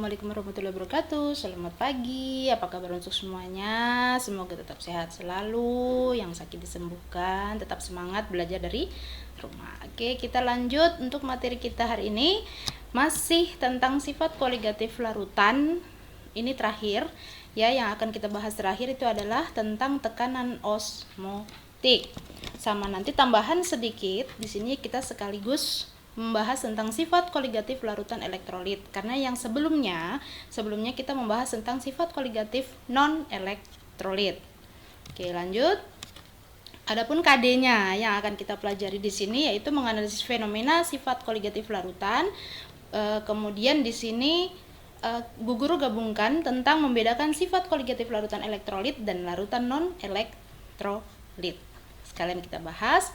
Assalamualaikum warahmatullahi wabarakatuh. Selamat pagi, apa kabar untuk semuanya? Semoga tetap sehat selalu, yang sakit disembuhkan, tetap semangat belajar dari rumah. Oke, kita lanjut untuk materi kita hari ini. Masih tentang sifat koligatif larutan. Ini terakhir ya, yang akan kita bahas terakhir itu adalah tentang tekanan osmotik. Sama nanti tambahan sedikit, di sini kita sekaligus membahas tentang sifat koligatif larutan elektrolit, karena yang sebelumnya kita membahas tentang sifat koligatif non elektrolit. Oke, lanjut. Adapun KD-nya yang akan kita pelajari di sini yaitu menganalisis fenomena sifat koligatif larutan. Kemudian di sini Bu Guru gabungkan tentang membedakan sifat koligatif larutan elektrolit dan larutan non elektrolit. Sekalian kita bahas.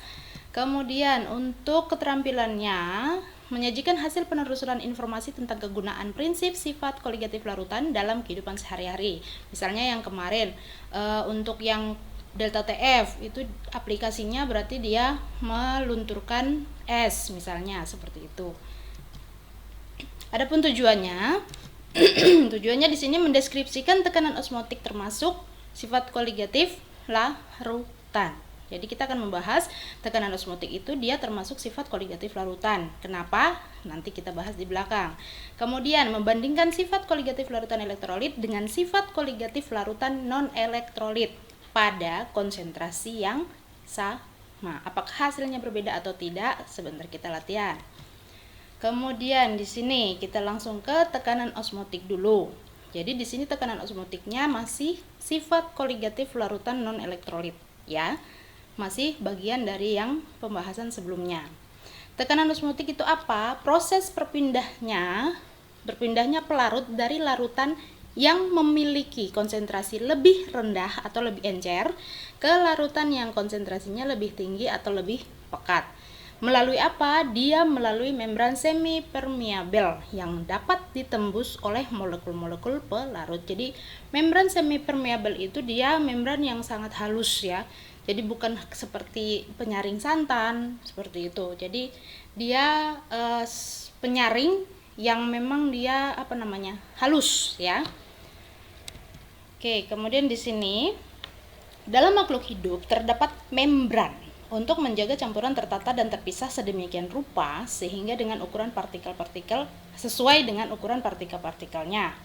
Kemudian untuk keterampilannya menyajikan hasil penelusuran informasi tentang kegunaan prinsip sifat koligatif larutan dalam kehidupan sehari-hari. Misalnya yang kemarin untuk yang delta TF itu aplikasinya berarti dia melunturkan es, misalnya seperti itu. Adapun tujuannya tujuannya di sini mendeskripsikan tekanan osmotik termasuk sifat koligatif larutan. Jadi kita akan membahas tekanan osmotik itu dia termasuk sifat koligatif larutan. Kenapa? Nanti kita bahas di belakang. Kemudian membandingkan sifat koligatif larutan elektrolit dengan sifat koligatif larutan non-elektrolit pada konsentrasi yang sama. Apakah hasilnya berbeda atau tidak? Sebentar kita latihan. Kemudian di sini kita langsung ke tekanan osmotik dulu. Jadi di sini tekanan osmotiknya masih sifat koligatif larutan non-elektrolit ya. Masih bagian dari yang pembahasan sebelumnya. Tekanan osmotik itu apa? Proses berpindahnya pelarut dari larutan yang memiliki konsentrasi lebih rendah atau lebih encer ke larutan yang konsentrasinya lebih tinggi atau lebih pekat. Melalui apa? Dia melalui membran semipermeabel yang dapat ditembus oleh molekul-molekul pelarut. Jadi membran semipermeabel itu dia membran yang sangat halus ya. Jadi bukan seperti penyaring santan seperti itu. Jadi dia penyaring yang memang dia halus ya. Oke, kemudian di sini dalam makhluk hidup terdapat membran untuk menjaga campuran tertata dan terpisah sedemikian rupa sehingga dengan ukuran partikel-partikel sesuai dengan ukuran partikel-partikelnya.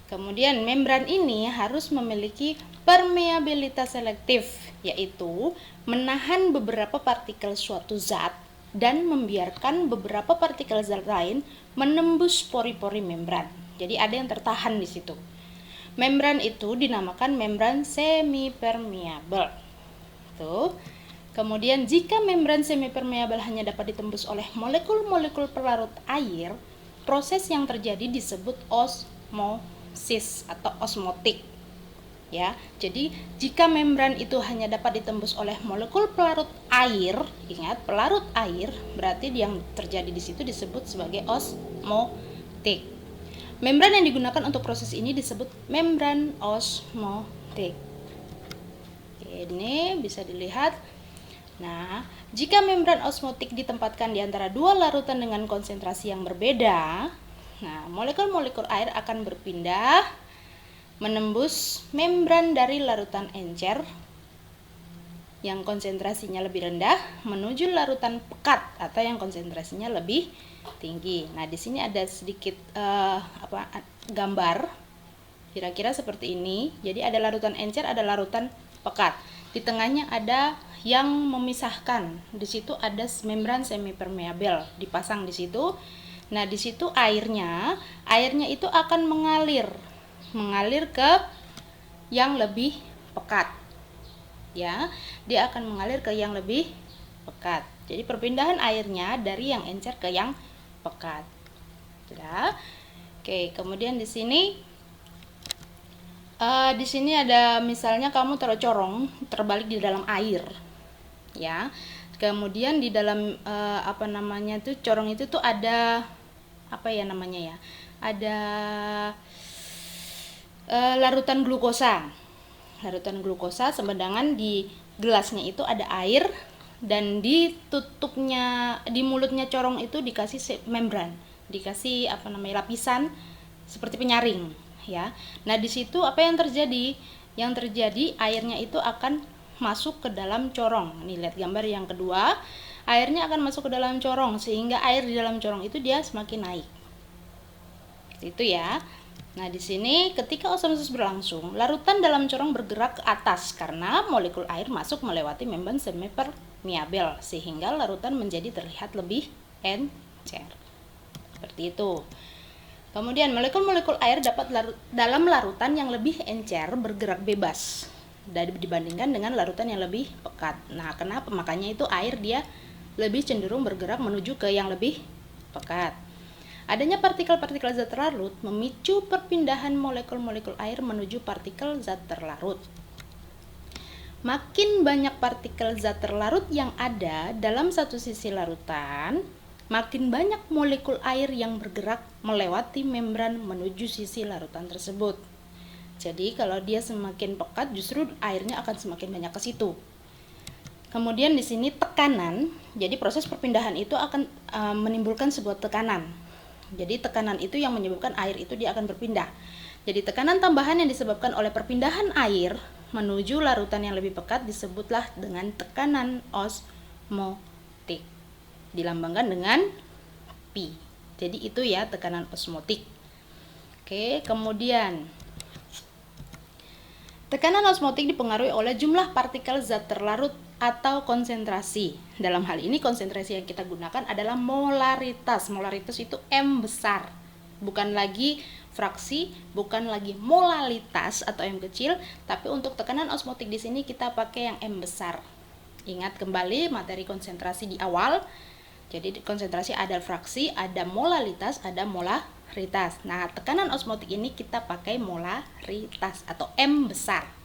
Kemudian membran ini harus memiliki permeabilitas selektif, yaitu menahan beberapa partikel suatu zat dan membiarkan beberapa partikel zat lain menembus pori-pori membran. Jadi ada yang tertahan di situ. Membran itu dinamakan membran semipermeabel. Tuh. Kemudian jika membran semipermeabel hanya dapat ditembus oleh molekul-molekul pelarut air, proses yang terjadi disebut osmosis atau osmotik. Ya, jadi jika membran itu hanya dapat ditembus oleh molekul pelarut air, ingat pelarut air, berarti yang terjadi di situ disebut sebagai osmotik. Membran yang digunakan untuk proses ini disebut membran osmotik. Ini bisa dilihat. Nah, jika membran osmotik ditempatkan di antara dua larutan dengan konsentrasi yang berbeda, nah molekul-molekul air akan berpindah menembus membran dari larutan encer yang konsentrasinya lebih rendah menuju larutan pekat atau yang konsentrasinya lebih tinggi. Nah, di sini ada sedikit gambar kira-kira seperti ini. Jadi ada larutan encer, ada larutan pekat. Di tengahnya ada yang memisahkan. Di situ ada membran semipermeabel dipasang di situ. Nah, di situ airnya itu akan mengalir ke yang lebih pekat. Ya, dia akan mengalir ke yang lebih pekat. Jadi perpindahan airnya dari yang encer ke yang pekat. Ya. Oke, kemudian di sini ada misalnya kamu taruh corong terbalik di dalam air. Ya. Kemudian di dalam corong itu tuh ada ada larutan glukosa. Larutan glukosa, sedangkan di gelasnya itu ada air dan di mulutnya corong itu dikasih membran, dikasih lapisan seperti penyaring ya. Nah, di situ apa yang terjadi? Yang terjadi airnya itu akan masuk ke dalam corong. Nih, lihat gambar yang kedua. Airnya akan masuk ke dalam corong sehingga air di dalam corong itu dia semakin naik. Itu ya. Nah, di sini ketika osmosis berlangsung, larutan dalam corong bergerak ke atas karena molekul air masuk melewati membran semipermeabel sehingga larutan menjadi terlihat lebih encer. Seperti itu. Kemudian molekul-molekul air dapat dalam larutan yang lebih encer bergerak bebas dibandingkan dengan larutan yang lebih pekat. Nah, kenapa? Makanya itu air dia lebih cenderung bergerak menuju ke yang lebih pekat. Adanya partikel-partikel zat terlarut memicu perpindahan molekul-molekul air menuju partikel zat terlarut. Makin banyak partikel zat terlarut yang ada dalam satu sisi larutan, makin banyak molekul air yang bergerak melewati membran menuju sisi larutan tersebut. Jadi kalau dia semakin pekat, justru airnya akan semakin banyak ke situ. Kemudian di sini tekanan, jadi proses perpindahan itu akan menimbulkan sebuah tekanan. Jadi tekanan itu yang menyebabkan air itu dia akan berpindah. Jadi tekanan tambahan yang disebabkan oleh perpindahan air menuju larutan yang lebih pekat disebutlah dengan tekanan osmotik. Dilambangkan dengan P. Jadi itu ya tekanan osmotik. Oke, kemudian tekanan osmotik dipengaruhi oleh jumlah partikel zat terlarut atau konsentrasi. Dalam hal ini konsentrasi yang kita gunakan adalah molaritas. Molaritas itu M besar. Bukan lagi fraksi, bukan lagi molalitas atau M kecil, tapi untuk tekanan osmotik di sini kita pakai yang M besar. Ingat kembali materi konsentrasi di awal. Jadi konsentrasi ada fraksi, ada molalitas, ada molaritas. Nah, tekanan osmotik ini kita pakai molaritas atau M besar.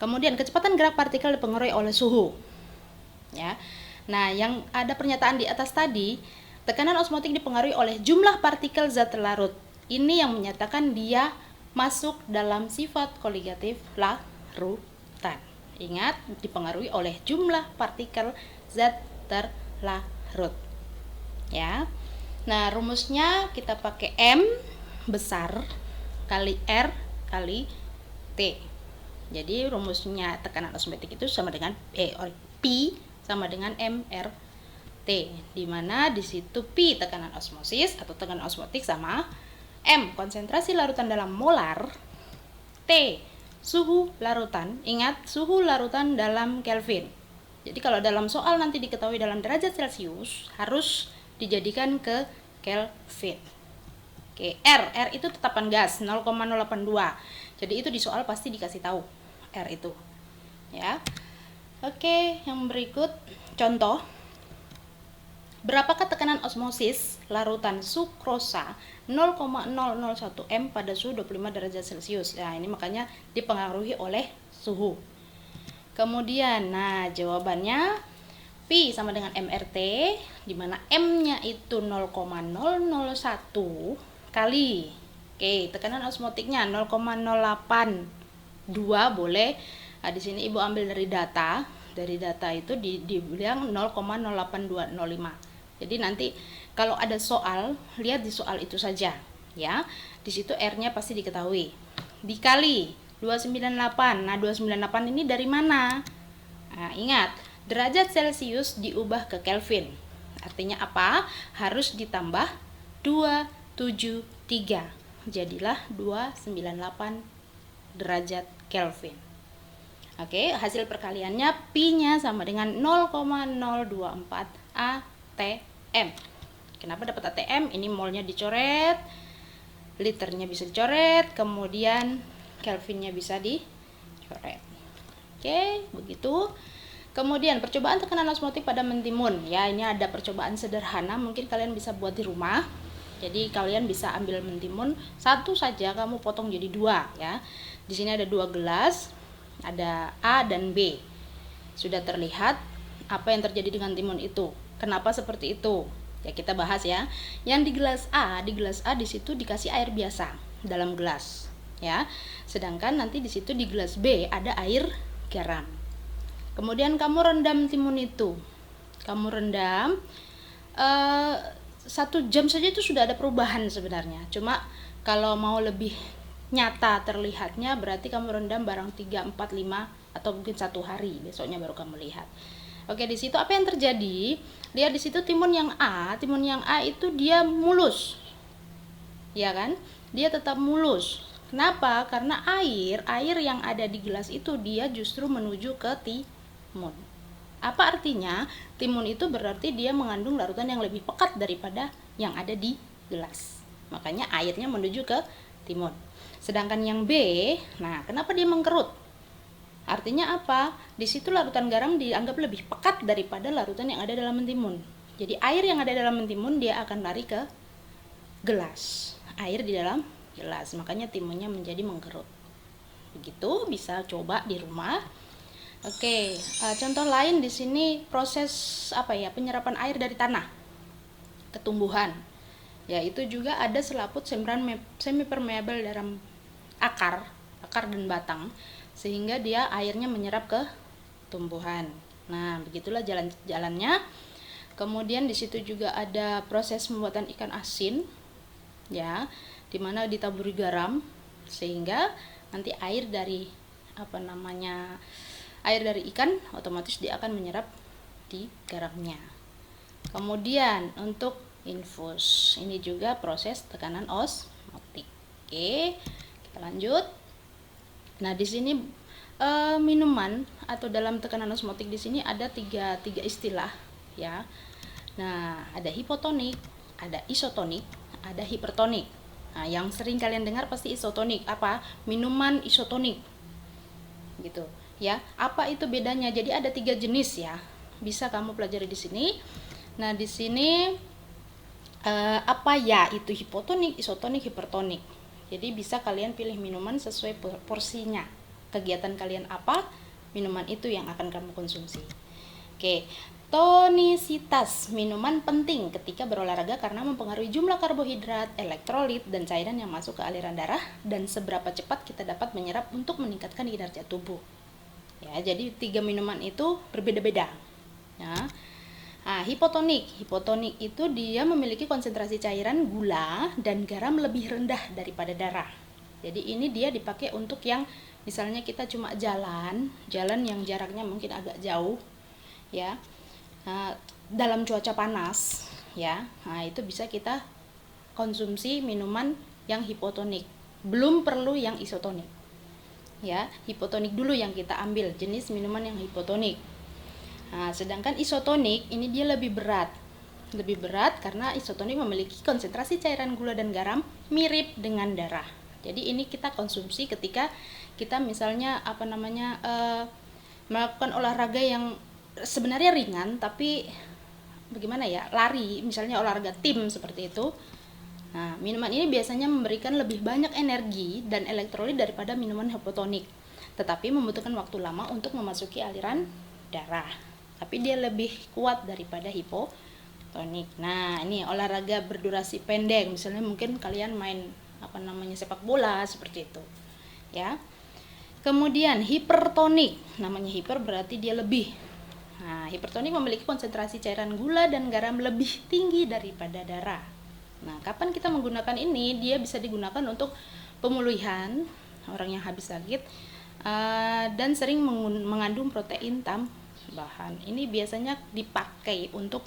Kemudian kecepatan gerak partikel dipengaruhi oleh suhu. Ya. Nah, yang ada pernyataan di atas tadi, tekanan osmotik dipengaruhi oleh jumlah partikel zat terlarut. Ini yang menyatakan dia masuk dalam sifat koligatif larutan. Ingat, dipengaruhi oleh jumlah partikel zat terlarut. Ya. Nah, rumusnya kita pakai M besar kali R kali T. Jadi rumusnya tekanan osmotik itu sama dengan P sama dengan mRT, di mana di situ P tekanan osmosis atau tekanan osmotik sama M konsentrasi larutan dalam molar, T suhu larutan. Ingat suhu larutan dalam Kelvin. Jadi kalau dalam soal nanti diketahui dalam derajat Celcius harus dijadikan ke Kelvin. Oke, R itu tetapan gas 0,082. Jadi itu di soal pasti dikasih tahu R itu. Ya. Oke, yang berikut contoh. Berapakah tekanan osmosis larutan sukrosa 0,001 M pada suhu 25 derajat Celcius? Nah, ini makanya dipengaruhi oleh suhu. Kemudian, nah jawabannya P sama dengan MRT, di mana M-nya itu 0,001 kali. Oke, tekanan osmotiknya 0,082 boleh. Nah, di sini Ibu ambil dari data. Dari data itu dibilang 0,08205. Jadi nanti kalau ada soal, lihat di soal itu saja, ya. Di situ R-nya pasti diketahui. Dikali 298. Nah, 298 ini dari mana? Nah, ingat, derajat Celcius diubah ke Kelvin. Artinya apa? Harus ditambah 273. Jadilah 298 derajat Kelvin. Oke, hasil perkaliannya Pi-nya sama dengan 0,024 atm. Kenapa dapat atm? Ini molnya dicoret, liternya bisa dicoret, kemudian Kelvinnya bisa dicoret. Oke, begitu. Kemudian percobaan tekanan osmotik pada mentimun. Ya, ini ada percobaan sederhana, mungkin kalian bisa buat di rumah. Jadi kalian bisa ambil mentimun satu saja, kamu potong jadi dua, ya. Di sini ada 2 gelas, ada A dan B. Sudah terlihat apa yang terjadi dengan timun itu. Kenapa seperti itu? Ya, kita bahas ya. Yang di gelas A di situ dikasih air biasa dalam gelas, ya. Sedangkan nanti di situ di gelas B ada air garam. Kemudian kamu rendam timun itu. Kamu rendam 1 jam saja itu sudah ada perubahan sebenarnya. Cuma Kalau mau lebih nyata terlihatnya berarti kamu rendam barang 3, 4, 5 atau mungkin 1 hari, besoknya baru kamu lihat. Oke, di situ apa yang terjadi? Lihat di situ timun yang A itu dia mulus. Ya kan? Dia tetap mulus. Kenapa? Karena air yang ada di gelas itu dia justru menuju ke timun. Apa artinya? Timun itu berarti dia mengandung larutan yang lebih pekat daripada yang ada di gelas. Makanya airnya menuju ke timun. Sedangkan yang B, nah kenapa dia mengkerut? Artinya apa? Di situ larutan garam dianggap lebih pekat daripada larutan yang ada dalam mentimun. Jadi air yang ada dalam mentimun dia akan lari ke gelas. Air di dalam gelas, makanya timunnya menjadi mengkerut. Begitu, bisa coba di rumah. Oke, contoh lain di sini proses penyerapan air dari tanah ke tumbuhan. Ya, itu juga ada selaput semi permeabel dalam akar dan batang sehingga dia airnya menyerap ke tumbuhan. Nah, begitulah jalannya. Kemudian di situ juga ada proses pembuatan ikan asin, ya, dimana ditaburi garam sehingga nanti air dari ikan otomatis dia akan menyerap di garamnya. Kemudian untuk infus, ini juga proses tekanan osmotik. Oke, kita lanjut. Nah, di sini minuman atau dalam tekanan osmotik di sini ada tiga istilah, ya. Nah, ada hipotonik, ada isotonik, ada hipertonik. Nah, yang sering kalian dengar pasti isotonik. Apa? Minuman isotonik. Gitu, ya. Apa itu bedanya? Jadi ada 3 jenis, ya. Bisa kamu pelajari di sini. Nah, di sini itu hipotonik, isotonik, hipertonik. Jadi bisa kalian pilih minuman sesuai porsinya. Kegiatan kalian apa? Minuman itu yang akan kamu konsumsi. Oke. Tonisitas minuman penting ketika berolahraga karena mempengaruhi jumlah karbohidrat, elektrolit, dan cairan yang masuk ke aliran darah dan seberapa cepat kita dapat menyerap untuk meningkatkan kinerja tubuh. Ya, jadi 3 minuman itu berbeda-beda. Ya. Nah, hipotonik itu dia memiliki konsentrasi cairan gula dan garam lebih rendah daripada darah. Jadi ini dia dipakai untuk yang misalnya kita cuma jalan yang jaraknya mungkin agak jauh, ya. Nah, dalam cuaca panas, ya. Nah, itu bisa kita konsumsi minuman yang hipotonik. Belum perlu yang isotonik. Ya, hipotonik dulu yang kita ambil, jenis minuman yang hipotonik. Nah, sedangkan isotonik ini dia lebih berat karena isotonik memiliki konsentrasi cairan gula dan garam mirip dengan darah. Jadi ini kita konsumsi ketika kita misalnya melakukan olahraga yang sebenarnya ringan tapi lari, misalnya olahraga tim seperti itu. Nah, minuman ini biasanya memberikan lebih banyak energi dan elektrolit daripada minuman hipotonik, tetapi membutuhkan waktu lama untuk memasuki aliran darah. Tapi dia lebih kuat daripada hipotonik. Nah, ini olahraga berdurasi pendek, misalnya mungkin kalian main sepak bola seperti itu, ya. Kemudian hipertonik, namanya hiper berarti dia lebih. Nah, hipertonik memiliki konsentrasi cairan gula dan garam lebih tinggi daripada darah. Nah, kapan kita menggunakan ini? Dia bisa digunakan untuk pemulihan orang yang habis sakit dan sering mengandung protein tambahan. Ini biasanya dipakai untuk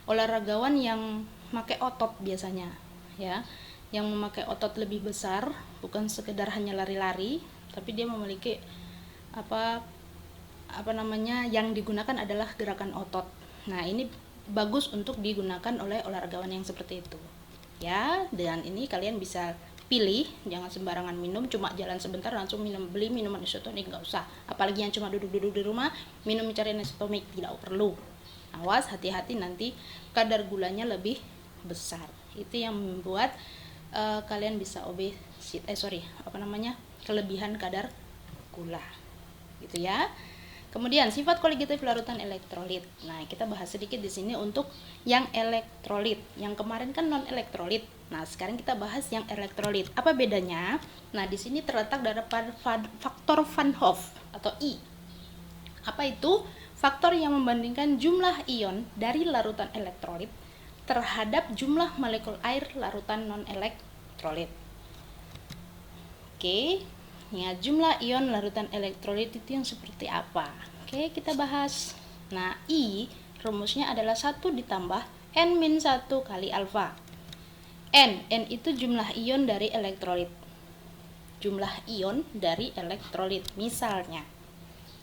olahragawan yang memakai otot biasanya, ya. Yang memakai otot lebih besar, bukan sekedar hanya lari-lari, tapi dia memiliki yang digunakan adalah gerakan otot. Nah, ini bagus untuk digunakan oleh olahragawan yang seperti itu, ya. Dan ini kalian bisa pilih, jangan sembarangan minum, cuma jalan sebentar langsung beli minuman isotonik, nggak usah. Apalagi yang cuma duduk-duduk di rumah minum cairan isotonik, tidak perlu. Awas, hati-hati nanti kadar gulanya lebih besar. Itu yang membuat kalian bisa kelebihan kadar gula, gitu ya. Kemudian sifat koligatif larutan elektrolit. Nah, kita bahas sedikit di sini untuk yang elektrolit. Yang kemarin kan non elektrolit. Nah, sekarang kita bahas yang elektrolit. Apa bedanya? Nah, di sini terletak dari faktor Van Hoff atau I. Apa itu? Faktor yang membandingkan jumlah ion dari larutan elektrolit terhadap jumlah molekul air larutan non elektrolit. Oke. Ya, jumlah ion larutan elektrolit itu yang seperti apa? Oke, kita bahas. Nah, I rumusnya adalah 1 ditambah N-1 kali alfa. N itu jumlah ion dari elektrolit. Jumlah ion dari elektrolit. Misalnya,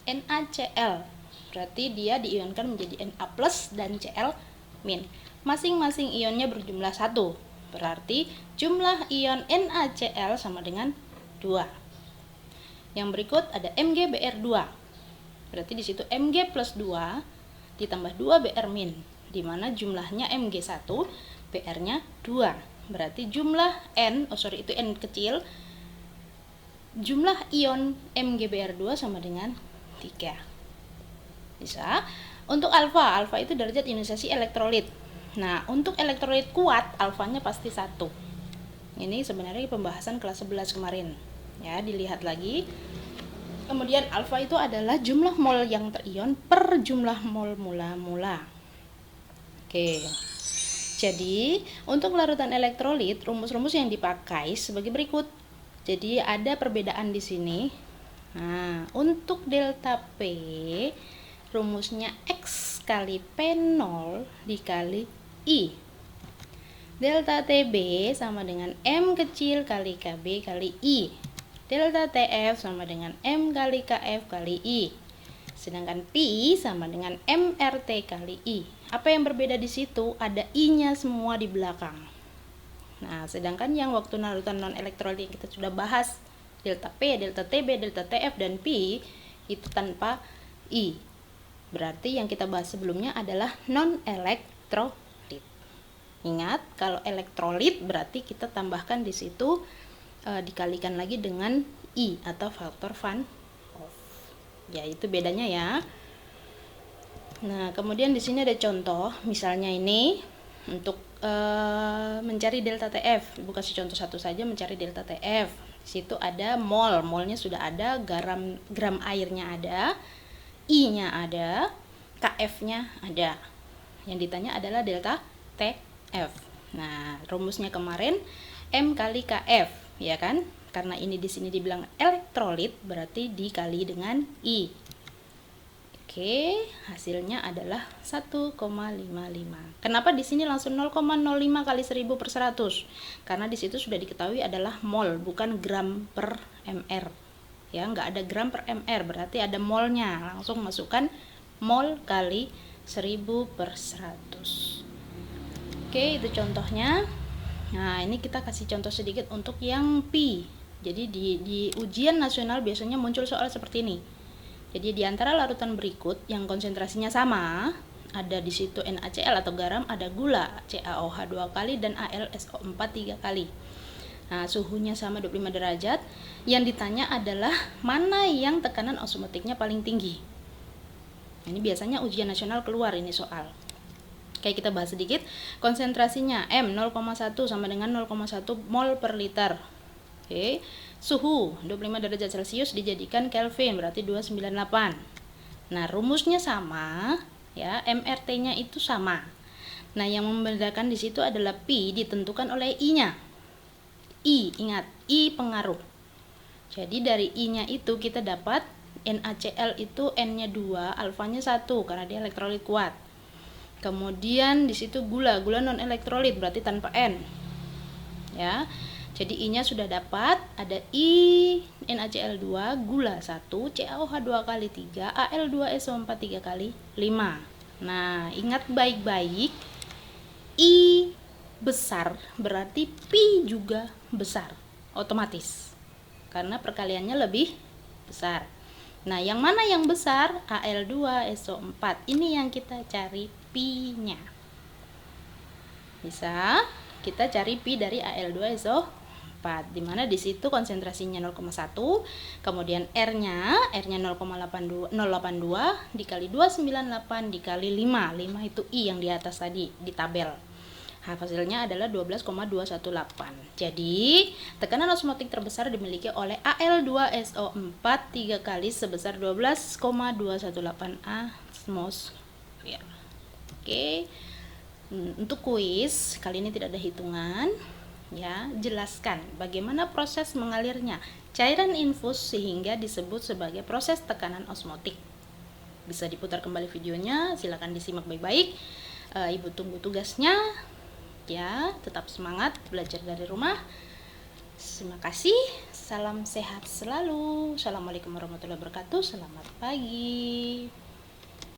NaCl, berarti dia diionkan menjadi Na plus dan Cl min. Masing-masing ionnya berjumlah 1. Berarti jumlah ion NaCl sama dengan 2. Yang berikut ada MgBr2. Berarti di situ Mg plus 2 ditambah 2 Br min, di mana jumlahnya Mg1, Br-nya 2. Berarti jumlah itu N kecil, jumlah ion MgBr2 sama dengan 3. Bisa. Untuk alfa itu derajat ionisasi elektrolit. Nah, untuk elektrolit kuat, alfanya pasti 1. Ini sebenarnya pembahasan kelas 11 kemarin. Ya, dilihat lagi. Kemudian alfa itu adalah jumlah mol yang terion per jumlah mol mula-mula. Oke. Jadi, untuk larutan elektrolit, rumus-rumus yang dipakai sebagai berikut. Jadi, ada perbedaan di sini. Nah, untuk delta P, rumusnya X kali P0 dikali I. Delta TB sama dengan M kecil kali KB kali I. Delta TF sama dengan M kali KF kali I. Sedangkan Pi sama dengan MRT kali I. Apa yang berbeda di situ? Ada I-nya semua di belakang. Nah, sedangkan yang waktu larutan non-elektrolit yang kita sudah bahas, delta P, delta TB, delta TF, dan Pi, itu tanpa I. Berarti yang kita bahas sebelumnya adalah non-elektrolit. Ingat, kalau elektrolit berarti kita tambahkan di situ dikalikan lagi dengan I atau faktor Van Hoff. Ya, itu bedanya ya. Nah, kemudian di sini ada contoh, misalnya ini untuk mencari delta TF. Ibu kasih contoh satu saja, mencari delta TF. Di situ ada mol, molnya sudah ada, gram airnya ada, I-nya ada, KF-nya ada. Yang ditanya adalah delta TF. Nah, rumusnya kemarin M kali KF. Ya kan? Karena ini di sini dibilang elektrolit, berarti dikali dengan I. Oke, hasilnya adalah 1,55. Kenapa di sini langsung 0,05 kali 1000 per 100? Karena di situ sudah diketahui adalah mol, bukan gram per mr. Ya, nggak ada gram per mr, berarti ada molnya. Langsung masukkan mol kali 1000 per 100. Oke, itu contohnya. Nah, ini kita kasih contoh sedikit untuk yang Pi. Jadi di ujian nasional biasanya muncul soal seperti ini. Jadi di antara larutan berikut yang konsentrasinya sama, ada di situ NaCl atau garam, ada gula CaOH 2 kali dan AlSO4 3 kali. Nah, suhunya sama 25 derajat. Yang ditanya adalah mana yang tekanan osmotiknya paling tinggi. Ini biasanya ujian nasional keluar ini soal. Oke, kita bahas sedikit. Konsentrasinya M 0,1 sama dengan 0,1 mol per liter. Oke. Suhu 25 derajat Celcius dijadikan Kelvin, berarti 298. Nah, rumusnya sama, ya, MRT-nya itu sama. Nah, yang membedakan di situ adalah Pi ditentukan oleh I-nya. I, ingat, I pengaruh. Jadi dari I-nya itu kita dapat NaCl itu N-nya 2, alfanya 1 karena dia elektrolit kuat. Kemudian di situ gula non elektrolit berarti tanpa N. Ya. Jadi I-nya sudah dapat, ada I NaCl2, gula 1, CaOH 2 kali 3, Al2SO4 3 kali 5. Nah, ingat baik-baik, I besar berarti Pi juga besar otomatis. Karena perkaliannya lebih besar. Nah, yang mana yang besar? Al2SO4. Ini yang kita cari Pi-nya. Bisa kita cari Pi dari Al2SO4, dimana di situ konsentrasinya 0,1, kemudian R-nya 0,82 dikali 298 dikali 5. 5 itu I yang di atas tadi di tabel. Hasilnya adalah 12,218. Jadi, tekanan osmotik terbesar dimiliki oleh Al2SO4 3 kali sebesar 12,218 atmosfer. Oke. Untuk kuis, kali ini tidak ada hitungan. ya, jelaskan bagaimana proses mengalirnya cairan infus sehingga disebut sebagai proses tekanan osmotik. Bisa diputar kembali videonya, silakan disimak baik-baik. Ibu tunggu tugasnya. Ya, tetap semangat belajar dari rumah. Terima kasih. Salam sehat selalu. Assalamualaikum warahmatullahi wabarakatuh. Selamat pagi.